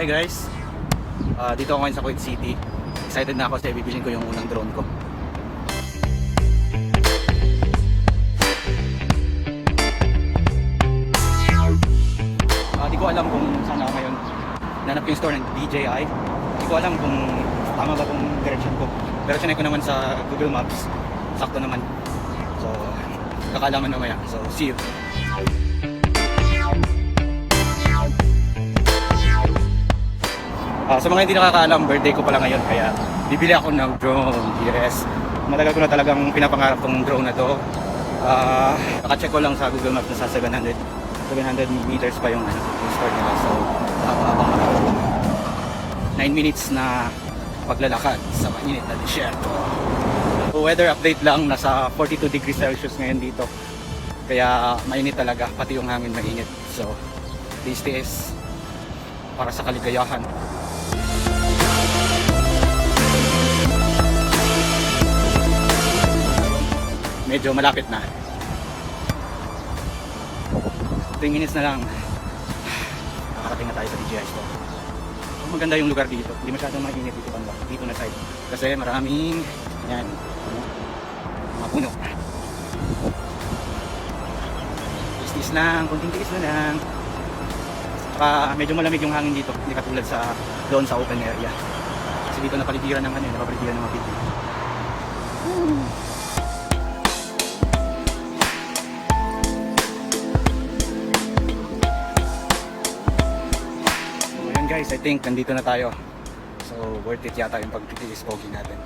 Hi guys, dito ako ngayon sa Kuwait City. Excited na ako kasi bibilin ko yung unang drone ko. Di ko alam kung saan ako ngayon. Nanap yung store ng DJI. Di ko alam kung tama ba itong direction ko. Pero sinay ko naman sa Google Maps. Sakto naman. So, kakalaman mamaya. So, see you. Sa mga hindi nakakaalam, birthday ko pala ngayon, kaya bibili ako ng drone. Yes, matagal ko na talagang pinapangarap tong drone na to. Naka-check ko lang sa Google Maps na sa 700 meters pa yung store nila. So, habang 9 minutes na paglalakad sa mainit na disyerto. So, weather update lang, nasa 42 degrees Celsius ngayon dito. Kaya mainit talaga, pati yung hangin mainit. So, this is para sa kaligayahan. Medyo malapit na. 3 minutes na lang. Nakarating na tayo sa DJI store. Maganda yung lugar dito. Hindi masyadong mainit dito banda. Dito na side. Kasi maraming yan, mga puno. Tiis lang, kunting tiis na lang. Saka medyo malamig yung hangin dito. Hindi katulad sa doon sa open area. Kasi dito napaligiran ng napapaligiran ng mga building. Guys, I think nandito na tayo. So, worth it yata yung pag-tiis pogi natin.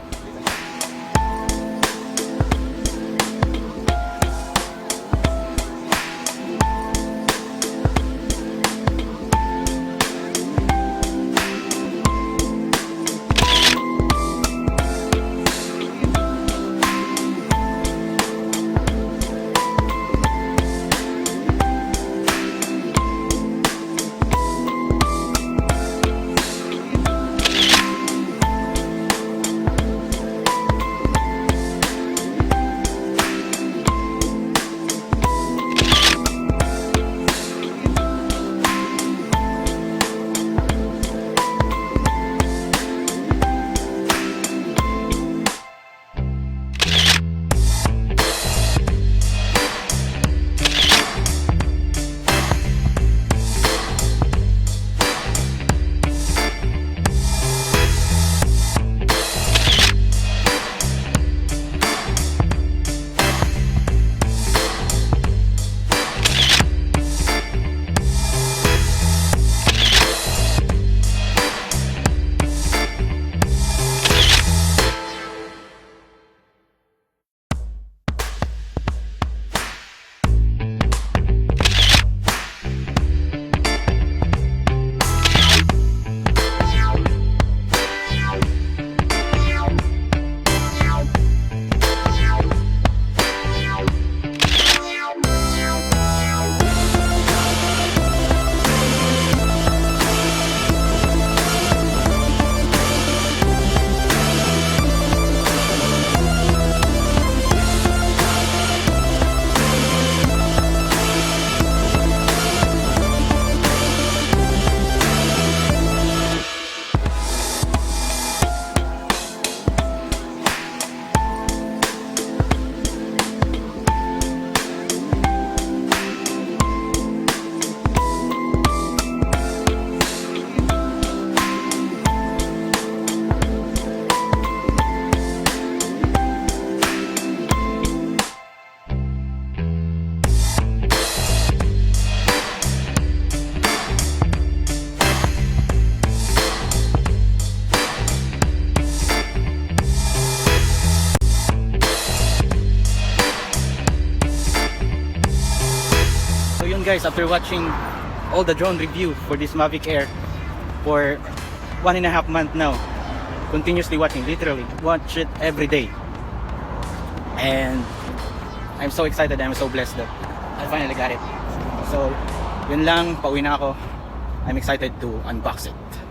Guys, after watching all the drone review for this Mavic Air for 1.5 months now, continuously watching, literally watch it every day, and I'm so excited, I'm so blessed that I finally got it. So yun lang, pauwi na ako. I'm excited to unbox it.